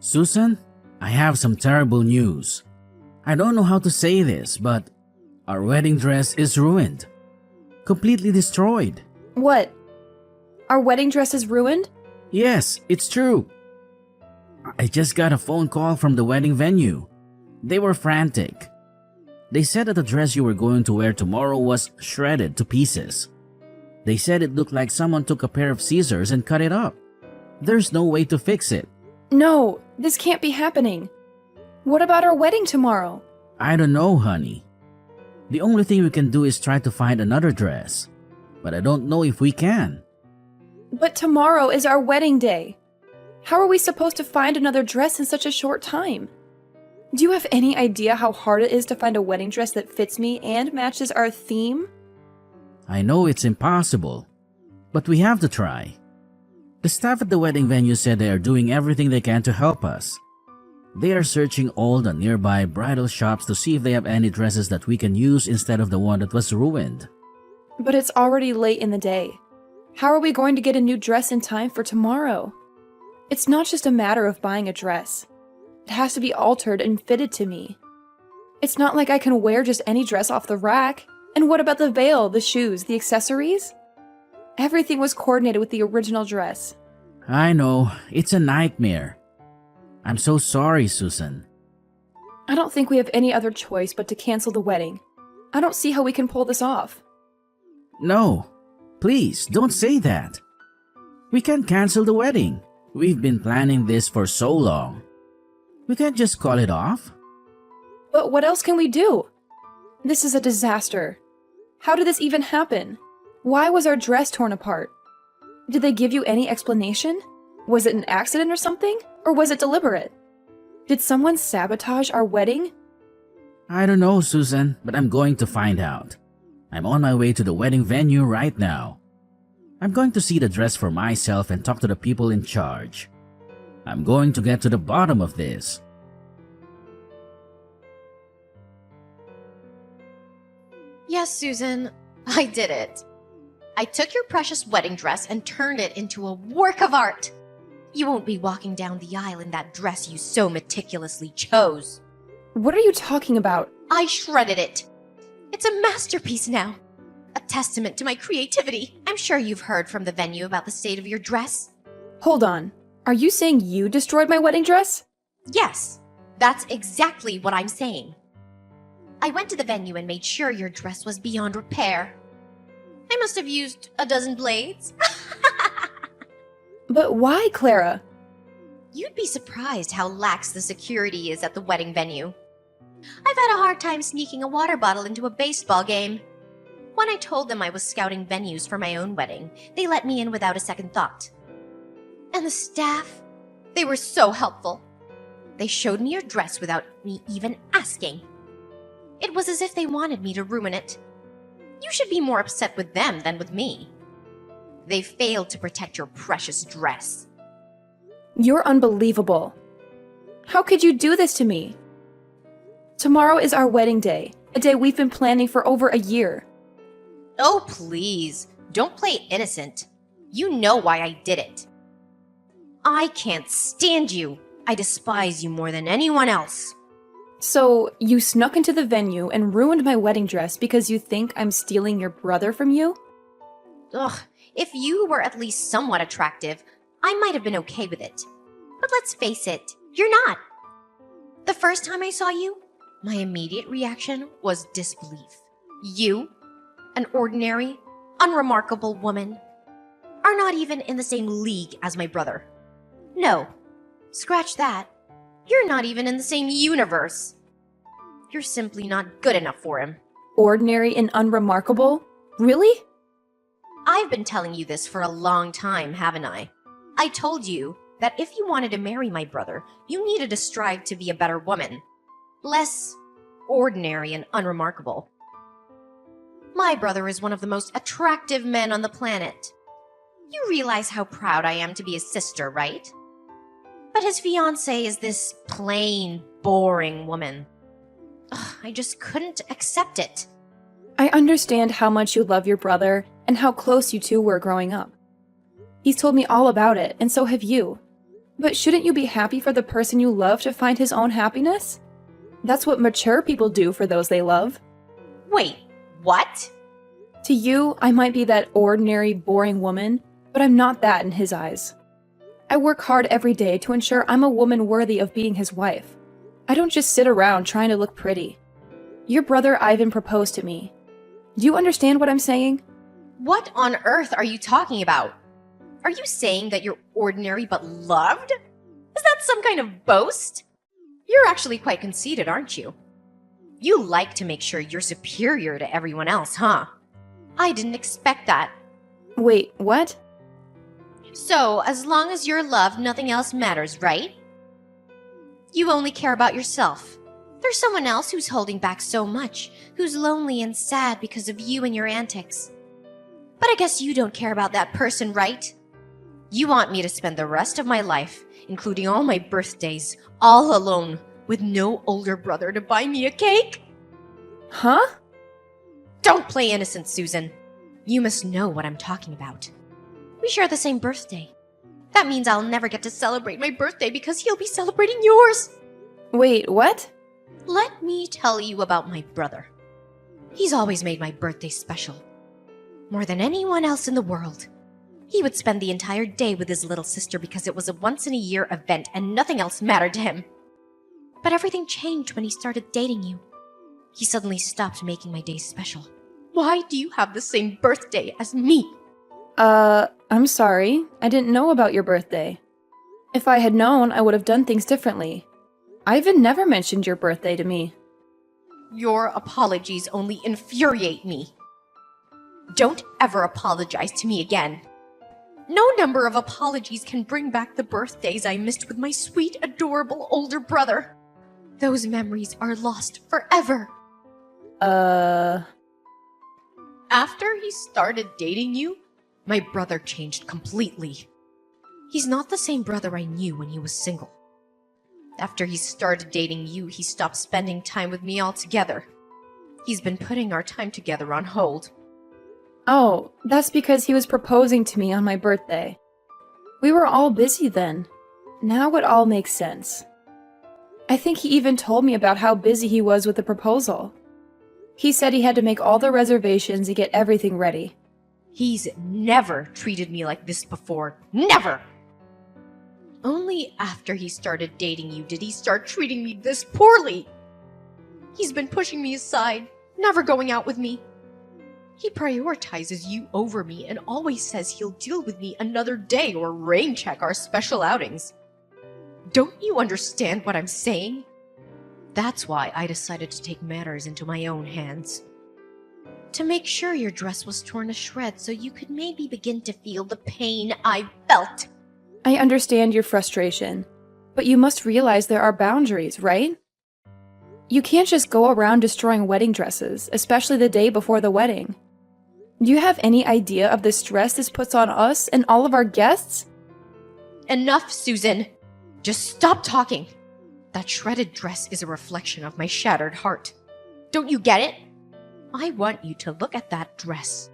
Susan, I have some terrible news. I don't know how to say this, but our wedding dress is ruined. Completely destroyed. What? Our wedding dress is ruined? Yes, it's true. I just got a phone call from the wedding venue. They were frantic. They said that the dress you were going to wear tomorrow was shredded to pieces. They said it looked like someone took a pair of scissors and cut it up. There's no way to fix it. No, this can't be happening. What about our wedding tomorrow? I don't know, honey. The only thing we can do is try to find another dress. But I don't know if we can. But tomorrow is our wedding day. How are we supposed to find another dress in such a short time? Do you have any idea how hard it is to find a wedding dress that fits me and matches our theme? I know it's impossible, but we have to try. The staff at the wedding venue said they are doing everything they can to help us. They are searching all the nearby bridal shops to see if they have any dresses that we can use instead of the one that was ruined. But it's already late in the day. How are we going to get a new dress in time for tomorrow? It's not just a matter of buying a dress. It has to be altered and fitted to me. It's not like I can wear just any dress off the rack. And what about the veil, the shoes, the accessories? Everything was coordinated with the original dress. I know, it's a nightmare. I'm so sorry, Susan. I don't think we have any other choice but to cancel the wedding. I don't see how we can pull this off. No, please don't say that. We can't cancel the wedding. We've been planning this for so long. We can't just call it off. But what else can we do? This is a disaster. How did this even happen? Why was our dress torn apart? Did they give you any explanation? Was it an accident or something? Or was it deliberate? Did someone sabotage our wedding? I don't know, Susan, but I'm going to find out. I'm on my way to the wedding venue right now. I'm going to see the dress for myself and talk to the people in charge. I'm going to get to the bottom of this. Yes, Susan, I did it. I took your precious wedding dress and turned it into a work of art. You won't be walking down the aisle in that dress you so meticulously chose. What are you talking about? I shredded it. It's a masterpiece now. A testament to my creativity. I'm sure you've heard from the venue about the state of your dress. Hold on. Are you saying you destroyed my wedding dress? Yes, that's exactly what I'm saying. I went to the venue and made sure your dress was beyond repair. I must have used a dozen blades. But why, Clara? You'd be surprised how lax the security is at the wedding venue. I've had a hard time sneaking a water bottle into a baseball game. When I told them I was scouting venues for my own wedding, they let me in without a second thought. And the staff, they were so helpful. They showed me your dress without me even asking. It was as if they wanted me to ruin it. You should be more upset with them than with me. They failed to protect your precious dress. You're unbelievable. How could you do this to me? Tomorrow is our wedding day, a day we've been planning for over a year. Oh, please, don't play innocent. You know why I did it. I can't stand you. I despise you more than anyone else. So, you snuck into the venue and ruined my wedding dress because you think I'm stealing your brother from you? Ugh, if you were at least somewhat attractive, I might have been okay with it. But let's face it, you're not. The first time I saw you, my immediate reaction was disbelief. You, an ordinary, unremarkable woman, are not even in the same league as my brother. No, scratch that. You're not even in the same universe. You're simply not good enough for him. Ordinary and unremarkable? Really? I've been telling you this for a long time, haven't I? I told you that if you wanted to marry my brother, you needed to strive to be a better woman. Less ordinary and unremarkable. My brother is one of the most attractive men on the planet. You realize how proud I am to be his sister, right? But his fiancée is this plain, boring woman. Ugh, I just couldn't accept it. I understand how much you love your brother and how close you two were growing up. He's told me all about it, and so have you. But shouldn't you be happy for the person you love to find his own happiness? That's what mature people do for those they love. Wait, what? To you, I might be that ordinary, boring woman, but I'm not that in his eyes. I work hard every day to ensure I'm a woman worthy of being his wife. I don't just sit around trying to look pretty. Your brother Ivan proposed to me. Do you understand what I'm saying? What on earth are you talking about? Are you saying that you're ordinary but loved? Is that some kind of boast? You're actually quite conceited, aren't you? You like to make sure you're superior to everyone else, huh? I didn't expect that. Wait, what? So, as long as you're loved, nothing else matters, right? You only care about yourself. There's someone else who's holding back so much, who's lonely and sad because of you and your antics. But I guess you don't care about that person, right? You want me to spend the rest of my life, including all my birthdays, all alone, with no older brother to buy me a cake? Huh? Don't play innocent, Susan. You must know what I'm talking about. We share the same birthday. That means I'll never get to celebrate my birthday because he'll be celebrating yours. Wait, what? Let me tell you about my brother. He's always made my birthday special. More than anyone else in the world. He would spend the entire day with his little sister because it was a once-in-a-year event and nothing else mattered to him. But everything changed when he started dating you. He suddenly stopped making my days special. Why do you have the same birthday as me? I'm sorry. I didn't know about your birthday. If I had known, I would have done things differently. Ivan never mentioned your birthday to me. Your apologies only infuriate me. Don't ever apologize to me again. No number of apologies can bring back the birthdays I missed with my sweet, adorable older brother. Those memories are lost forever. After he started dating you, my brother changed completely. He's not the same brother I knew when he was single. After he started dating you, he stopped spending time with me altogether. He's been putting our time together on hold. Oh, that's because he was proposing to me on my birthday. We were all busy then. Now it all makes sense. I think he even told me about how busy he was with the proposal. He said he had to make all the reservations and get everything ready. He's never treated me like this before. Never! Only after he started dating you did he start treating me this poorly. He's been pushing me aside, never going out with me. He prioritizes you over me and always says he'll deal with me another day or rain check our special outings. Don't you understand what I'm saying? That's why I decided to take matters into my own hands. To make sure your dress was torn to shreds so you could maybe begin to feel the pain I felt. I understand your frustration, but you must realize there are boundaries, right? You can't just go around destroying wedding dresses, especially the day before the wedding. Do you have any idea of the stress this puts on us and all of our guests? Enough, Susan. Just stop talking. That shredded dress is a reflection of my shattered heart. Don't you get it? I want you to look at that dress.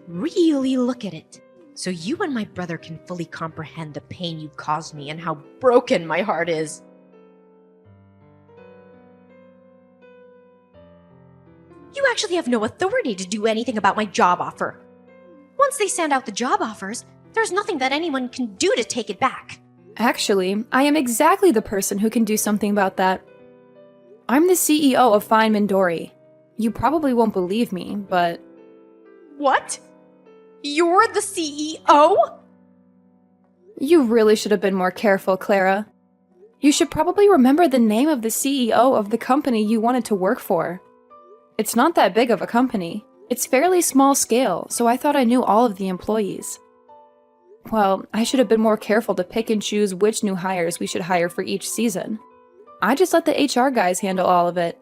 Really look at it. So you and my brother can fully comprehend the pain you caused me and how broken my heart is. You actually have no authority to do anything about my job offer. Once they send out the job offers, there's nothing that anyone can do to take it back. Actually, I am exactly the person who can do something about that. I'm the CEO of Fine Midori. You probably won't believe me, but... What? You're the CEO? You really should have been more careful, Clara. You should probably remember the name of the CEO of the company you wanted to work for. It's not that big of a company. It's fairly small scale, so I thought I knew all of the employees. Well, I should have been more careful to pick and choose which new hires we should hire for each season. I just let the HR guys handle all of it.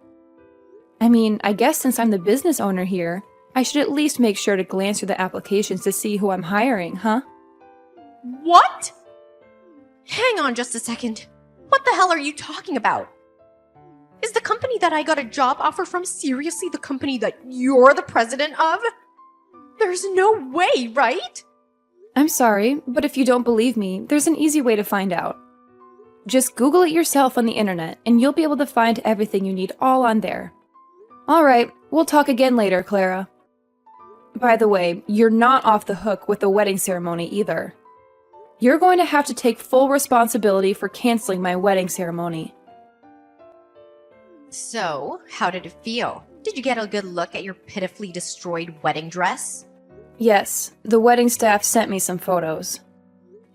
I mean, I guess since I'm the business owner here, I should at least make sure to glance through the applications to see who I'm hiring, huh? What? Hang on just a second. What the hell are you talking about? Is the company that I got a job offer from seriously the company that you're the president of? There's no way, right? I'm sorry, but if you don't believe me, there's an easy way to find out. Just Google it yourself on the internet, and you'll be able to find everything you need all on there. Alright, we'll talk again later, Clara. By the way, you're not off the hook with the wedding ceremony either. You're going to have to take full responsibility for canceling my wedding ceremony. So, how did it feel? Did you get a good look at your pitifully destroyed wedding dress? Yes, the wedding staff sent me some photos.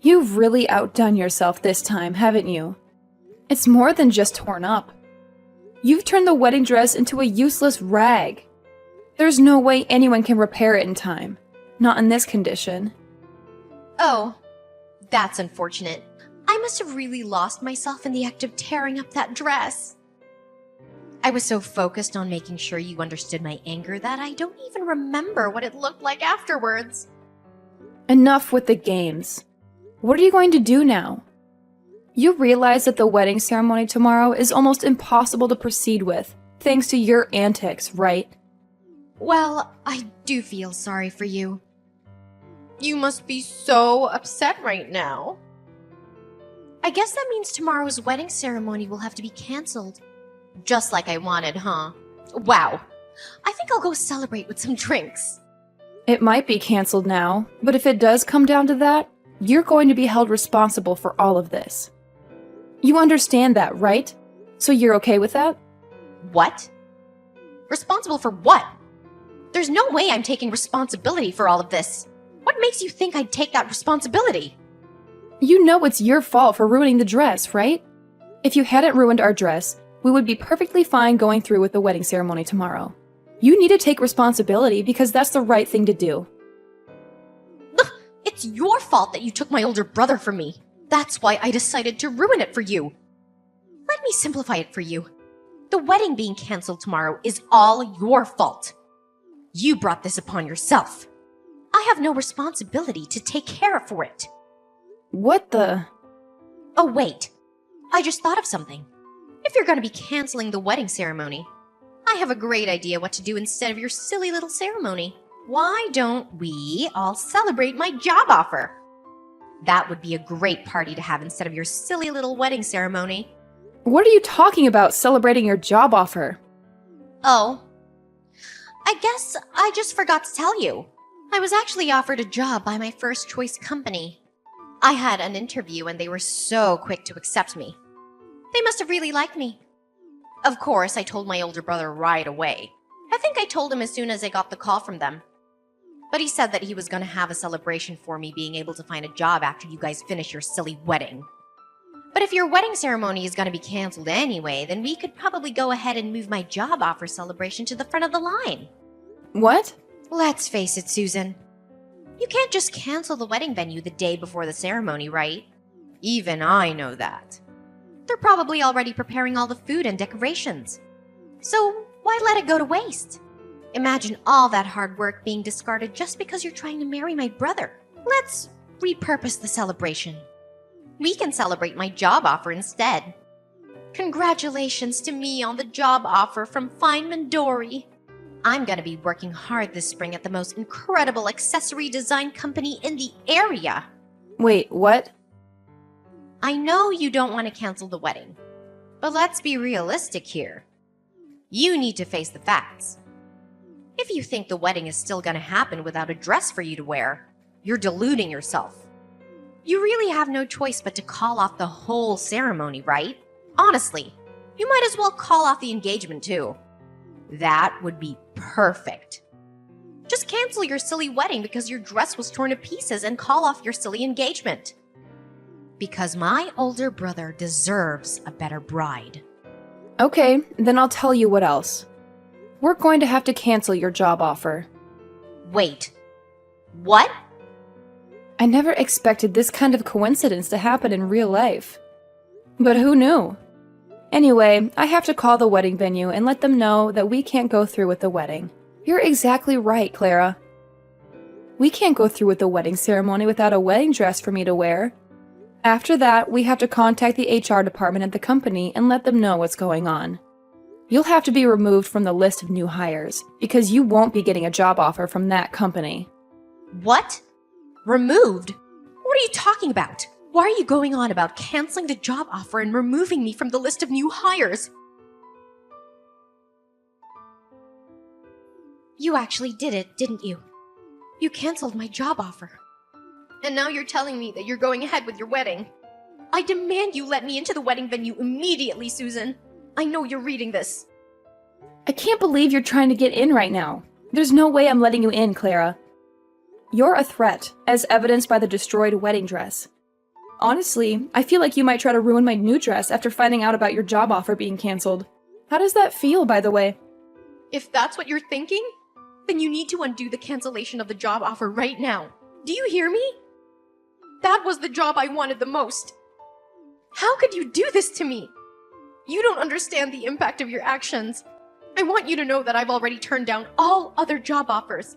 You've really outdone yourself this time, haven't you? It's more than just torn up. You've turned the wedding dress into a useless rag. There's no way anyone can repair it in time. Not in this condition. Oh, that's unfortunate. I must have really lost myself in the act of tearing up that dress. I was so focused on making sure you understood my anger that I don't even remember what it looked like afterwards. Enough with the games. What are you going to do now? You realize that the wedding ceremony tomorrow is almost impossible to proceed with, thanks to your antics, right? Well, I do feel sorry for you. You must be so upset right now. I guess that means tomorrow's wedding ceremony will have to be canceled. Just like I wanted, huh? Wow. I think I'll go celebrate with some drinks. It might be canceled now, but if it does come down to that, you're going to be held responsible for all of this. You understand that, right? So you're okay with that? What? Responsible for what? There's no way I'm taking responsibility for all of this. What makes you think I'd take that responsibility? You know it's your fault for ruining the dress, right? If you hadn't ruined our dress, we would be perfectly fine going through with the wedding ceremony tomorrow. You need to take responsibility because that's the right thing to do. It's your fault that you took my older brother from me. That's why I decided to ruin it for you. Let me simplify it for you. The wedding being canceled tomorrow is all your fault. You brought this upon yourself. I have no responsibility to take care for it. What the? Oh, wait. I just thought of something. If you're going to be canceling the wedding ceremony, I have a great idea what to do instead of your silly little ceremony. Why don't we all celebrate my job offer? That would be a great party to have instead of your silly little wedding ceremony. What are you talking about, celebrating your job offer? Oh, I guess I just forgot to tell you. I was actually offered a job by my first choice company. I had an interview and they were so quick to accept me. They must have really liked me. Of course, I told my older brother right away. I think I told him as soon as I got the call from them. But he said that he was going to have a celebration for me being able to find a job after you guys finish your silly wedding. But if your wedding ceremony is going to be canceled anyway, then we could probably go ahead and move my job offer celebration to the front of the line. What? Let's face it, Susan. You can't just cancel the wedding venue the day before the ceremony, right? Even I know that. They're probably already preparing all the food and decorations. So why let it go to waste? Imagine all that hard work being discarded just because you're trying to marry my brother. Let's repurpose the celebration. We can celebrate my job offer instead. Congratulations to me on the job offer from Feynman Dory. I'm going to be working hard this spring at the most incredible accessory design company in the area. Wait, what? I know you don't want to cancel the wedding, but let's be realistic here. You need to face the facts. If you think the wedding is still going to happen without a dress for you to wear, you're deluding yourself. You really have no choice but to call off the whole ceremony, right? Honestly, you might as well call off the engagement too. That would be perfect. Just cancel your silly wedding because your dress was torn to pieces and call off your silly engagement. Because my older brother deserves a better bride. Okay, then I'll tell you what else. We're going to have to cancel your job offer. Wait. What? I never expected this kind of coincidence to happen in real life. But who knew? Anyway, I have to call the wedding venue and let them know that we can't go through with the wedding. You're exactly right, Clara. We can't go through with the wedding ceremony without a wedding dress for me to wear. After that, we have to contact the HR department at the company and let them know what's going on. You'll have to be removed from the list of new hires, because you won't be getting a job offer from that company. What? Removed? What are you talking about? Why are you going on about canceling the job offer and removing me from the list of new hires? You actually did it, didn't you? You canceled my job offer. And now you're telling me that you're going ahead with your wedding. I demand you let me into the wedding venue immediately, Susan. I know you're reading this. I can't believe you're trying to get in right now. There's no way I'm letting you in, Clara. You're a threat, as evidenced by the destroyed wedding dress. Honestly, I feel like you might try to ruin my new dress after finding out about your job offer being canceled. How does that feel, by the way? If that's what you're thinking, then you need to undo the cancellation of the job offer right now. Do you hear me? That was the job I wanted the most. How could you do this to me? You don't understand the impact of your actions. I want you to know that I've already turned down all other job offers.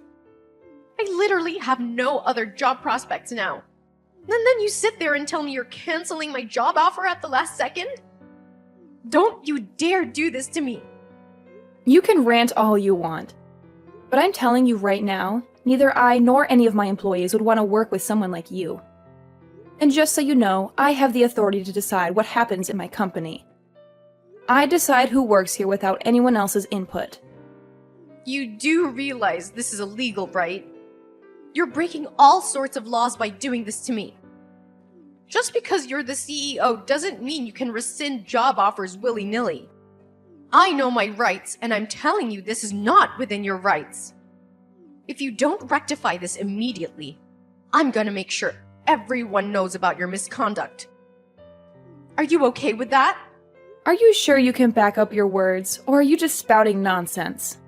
I literally have no other job prospects now. And then you sit there and tell me you're canceling my job offer at the last second? Don't you dare do this to me. You can rant all you want. But I'm telling you right now, neither I nor any of my employees would want to work with someone like you. And just so you know, I have the authority to decide what happens in my company. I decide who works here without anyone else's input. You do realize this is illegal, right? You're breaking all sorts of laws by doing this to me. Just because you're the CEO doesn't mean you can rescind job offers willy-nilly. I know my rights, and I'm telling you this is not within your rights. If you don't rectify this immediately, I'm gonna make sure everyone knows about your misconduct. Are you okay with that? Are you sure you can back up your words, or are you just spouting nonsense?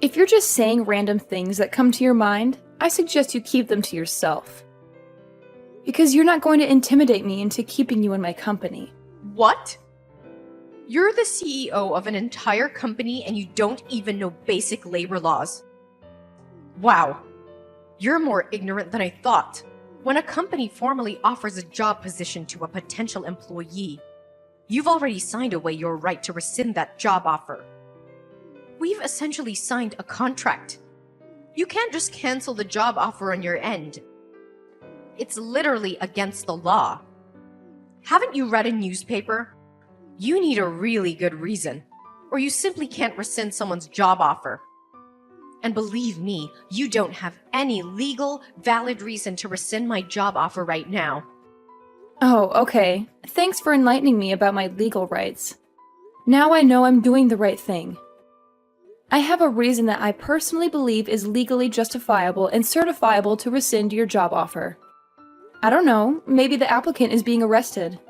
If you're just saying random things that come to your mind, I suggest you keep them to yourself. Because you're not going to intimidate me into keeping you in my company. What? You're the CEO of an entire company and you don't even know basic labor laws. Wow. You're more ignorant than I thought. When a company formally offers a job position to a potential employee, you've already signed away your right to rescind that job offer. We've essentially signed a contract. You can't just cancel the job offer on your end. It's literally against the law. Haven't you read a newspaper? You need a really good reason, or you simply can't rescind someone's job offer. And believe me, you don't have any legal, valid reason to rescind my job offer right now. Oh, okay. Thanks for enlightening me about my legal rights. Now I know I'm doing the right thing. I have a reason that I personally believe is legally justifiable and certifiable to rescind your job offer. I don't know, maybe the applicant is being arrested.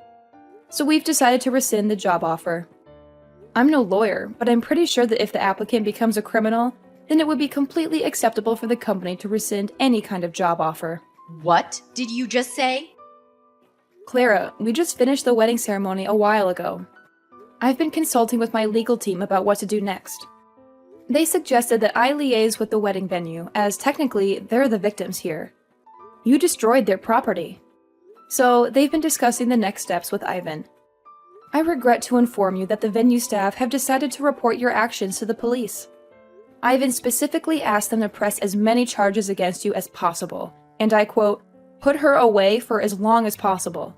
So we've decided to rescind the job offer. I'm no lawyer, but I'm pretty sure that if the applicant becomes a criminal, then it would be completely acceptable for the company to rescind any kind of job offer. What did you just say? Clara, we just finished the wedding ceremony a while ago. I've been consulting with my legal team about what to do next. They suggested that I liaise with the wedding venue, as technically they're the victims here. You destroyed their property. So they've been discussing the next steps with Ivan. I regret to inform you that the venue staff have decided to report your actions to the police. Ivan specifically asked them to press as many charges against you as possible, and I quote, "put her away for as long as possible."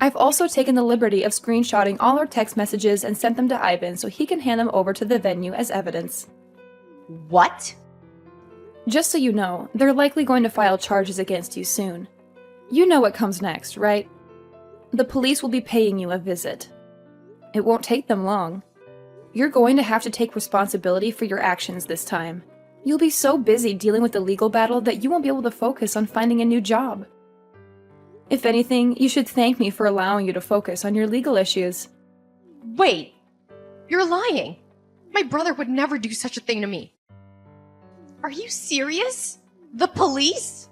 I've also taken the liberty of screenshotting all our text messages and sent them to Ivan so he can hand them over to the venue as evidence. What? Just so you know, they're likely going to file charges against you soon. You know what comes next, right? The police will be paying you a visit. It won't take them long. You're going to have to take responsibility for your actions this time. You'll be so busy dealing with the legal battle that you won't be able to focus on finding a new job. If anything, you should thank me for allowing you to focus on your legal issues. Wait, you're lying. My brother would never do such a thing to me. Are you serious? The police?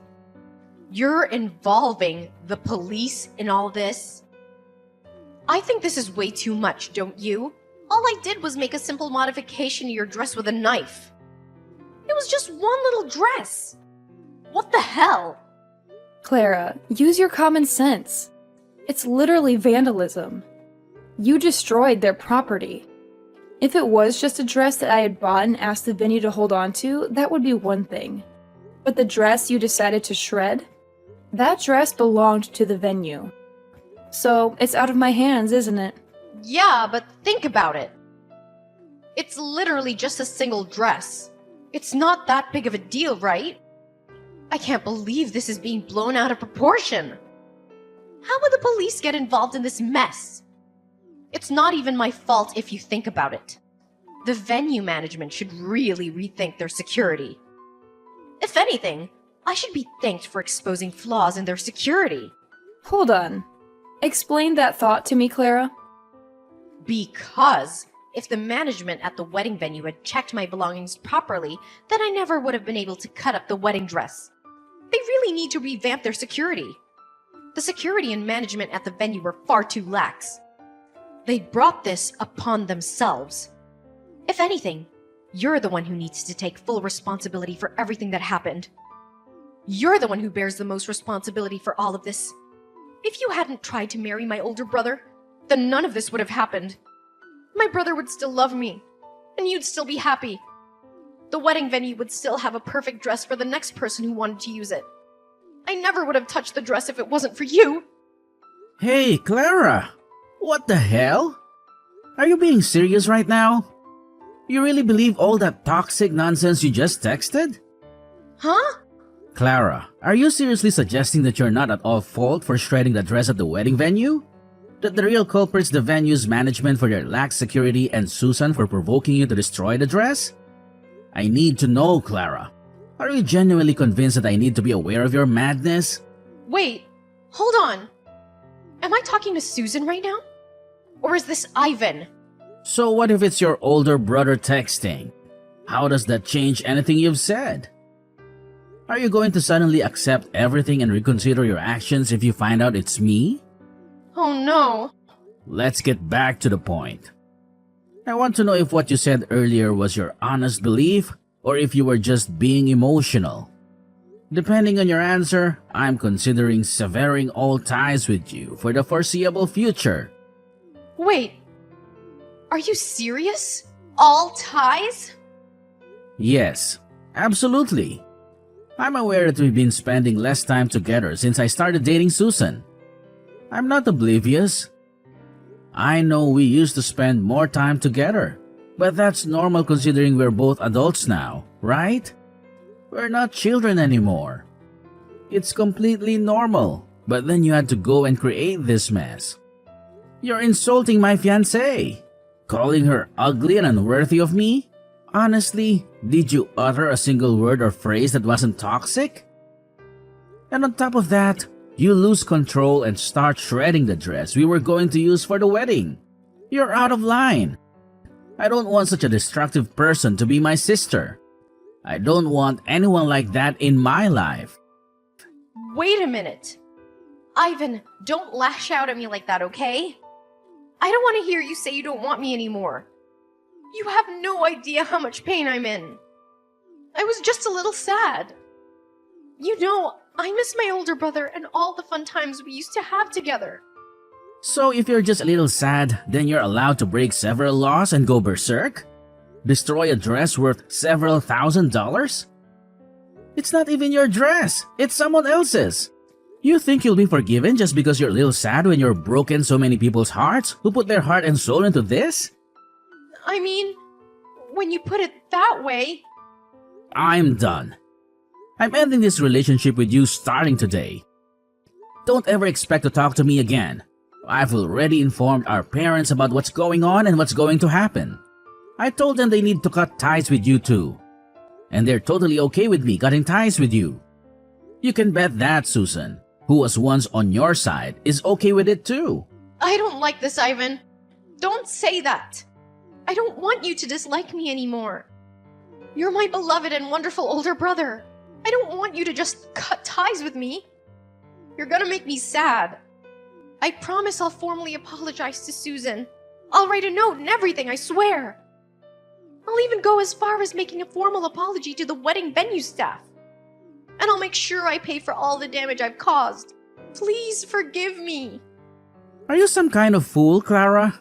You're involving the police in all this? I think this is way too much, don't you? All I did was make a simple modification to your dress with a knife. It was just one little dress. What the hell? Clara, use your common sense. It's literally vandalism. You destroyed their property. If it was just a dress that I had bought and asked the venue to hold on to, that would be one thing. But the dress you decided to shred? That dress belonged to the venue. So it's out of my hands, isn't it? Yeah, but think about it. It's literally just a single dress. It's not that big of a deal, right? I can't believe this is being blown out of proportion. How would the police get involved in this mess? It's not even my fault if you think about it. The venue management should really rethink their security. If anything, I should be thanked for exposing flaws in their security. Hold on. Explain that thought to me, Clara. Because if the management at the wedding venue had checked my belongings properly, then I never would have been able to cut up the wedding dress. They really need to revamp their security. The security and management at the venue were far too lax. They brought this upon themselves. If anything, you're the one who needs to take full responsibility for everything that happened. You're the one who bears the most responsibility for all of this. If you hadn't tried to marry my older brother, then none of this would have happened. My brother would still love me, and you'd still be happy. The wedding venue would still have a perfect dress for the next person who wanted to use it. I never would have touched the dress if it wasn't for you. Hey, Clara! What the hell? Are you being serious right now? You really believe all that toxic nonsense you just texted? Huh? Clara, are you seriously suggesting that you're not at all fault for shredding the dress at the wedding venue? That the real culprit's the venue's management for their lax security and Susan for provoking you to destroy the dress? I need to know, Clara. Are you genuinely convinced that I need to be aware of your madness? Wait, hold on. Am I talking to Susan right now? Or is this Ivan? So what if it's your older brother texting? How does that change anything you've said? Are you going to suddenly accept everything and reconsider your actions if you find out it's me? Oh no. Let's get back to the point. I want to know if what you said earlier was your honest belief or if you were just being emotional. Depending on your answer, I'm considering severing all ties with you for the foreseeable future. Wait. Are you serious? All ties? Yes, absolutely. I'm aware that we've been spending less time together since I started dating Susan. I'm not oblivious. I know we used to spend more time together, but that's normal considering we're both adults now, right? We're not children anymore. It's completely normal, but then you had to go and create this mess. You're insulting my fiancée, calling her ugly and unworthy of me? Honestly, did you utter a single word or phrase that wasn't toxic? And on top of that, you lose control and start shredding the dress we were going to use for the wedding. You're out of line. I don't want such a destructive person to be my sister. I don't want anyone like that in my life. Wait a minute. Ivan, don't lash out at me like that, okay? I don't want to hear you say you don't want me anymore. You have no idea how much pain I'm in. I was just a little sad. You know, I miss my older brother and all the fun times we used to have together. So if you're just a little sad, then you're allowed to break several laws and go berserk? Destroy a dress worth several $1,000s? It's not even your dress, it's someone else's. You think you'll be forgiven just because you're a little sad when you're broken so many people's hearts who put their heart and soul into this? I mean, when you put it that way... I'm done. I'm ending this relationship with you starting today. Don't ever expect to talk to me again. I've already informed our parents about what's going on and what's going to happen. I told them they need to cut ties with you too. And they're totally okay with me cutting ties with you. You can bet that Susan, who was once on your side, is okay with it too. I don't like this, Ivan. Don't say that. I don't want you to dislike me anymore. You're my beloved and wonderful older brother. I don't want you to just cut ties with me. You're gonna make me sad. I promise I'll formally apologize to Susan. I'll write a note and everything, I swear. I'll even go as far as making a formal apology to the wedding venue staff. And I'll make sure I pay for all the damage I've caused. Please forgive me. Are you some kind of fool, Clara?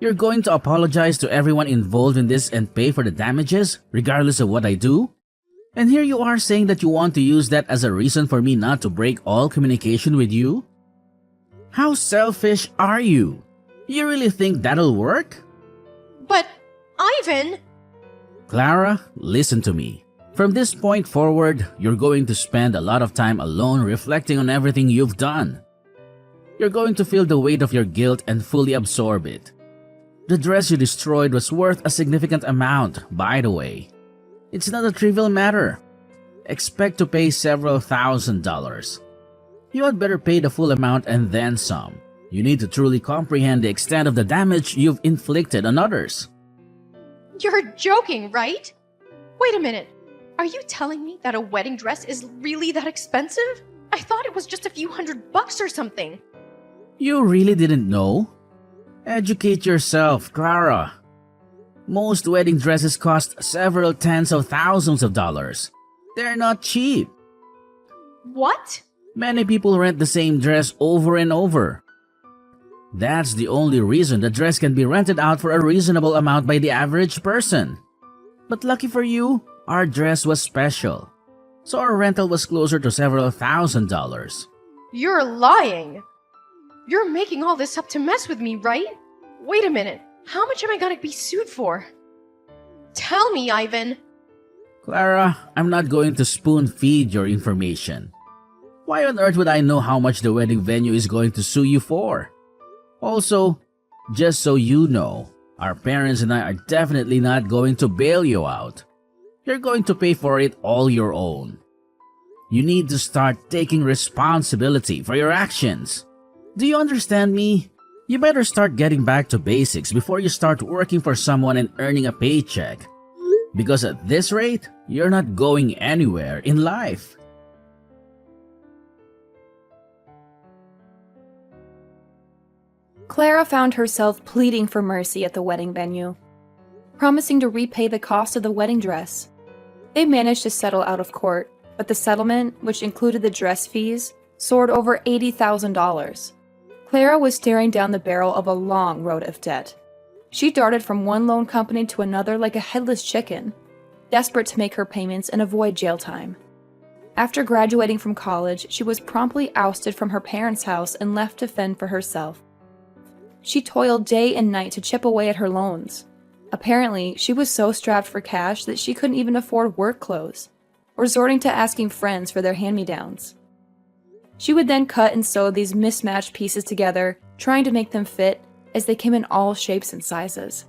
You're going to apologize to everyone involved in this and pay for the damages, regardless of what I do? And here you are saying that you want to use that as a reason for me not to break all communication with you? How selfish are you? You really think that'll work? But, Ivan! Clara, listen to me. From this point forward, you're going to spend a lot of time alone reflecting on everything you've done. You're going to feel the weight of your guilt and fully absorb it. The dress you destroyed was worth a significant amount, by the way. It's not a trivial matter. Expect to pay several $1,000s. You had better pay the full amount and then some. You need to truly comprehend the extent of the damage you've inflicted on others. You're joking, right? Wait a minute. Are you telling me that a wedding dress is really that expensive? I thought it was just a few $100 or something. You really didn't know? Educate yourself, Clara. Most wedding dresses cost several tens of thousands of dollars. They're not cheap. What? Many people rent the same dress over and over. That's the only reason the dress can be rented out for a reasonable amount by the average person. But lucky for you, our dress was special. So our rental was closer to several $1,000s. You're lying. You're making all this up to mess with me, right? Wait a minute. How much am I gonna be sued for? Tell me, Ivan. Clara, I'm not going to spoon-feed your information. Why on earth would I know how much the wedding venue is going to sue you for? Also, just so you know, our parents and I are definitely not going to bail you out. You're going to pay for it all your own. You need to start taking responsibility for your actions. Do you understand me? You better start getting back to basics before you start working for someone and earning a paycheck. Because at this rate, you're not going anywhere in life. Clara found herself pleading for mercy at the wedding venue, promising to repay the cost of the wedding dress. They managed to settle out of court, but the settlement, which included the dress fees, soared over $80,000. Clara was staring down the barrel of a long road of debt. She darted from one loan company to another like a headless chicken, desperate to make her payments and avoid jail time. After graduating from college, she was promptly ousted from her parents' house and left to fend for herself. She toiled day and night to chip away at her loans. Apparently, she was so strapped for cash that she couldn't even afford work clothes, resorting to asking friends for their hand-me-downs. She would then cut and sew these mismatched pieces together, trying to make them fit, as they came in all shapes and sizes.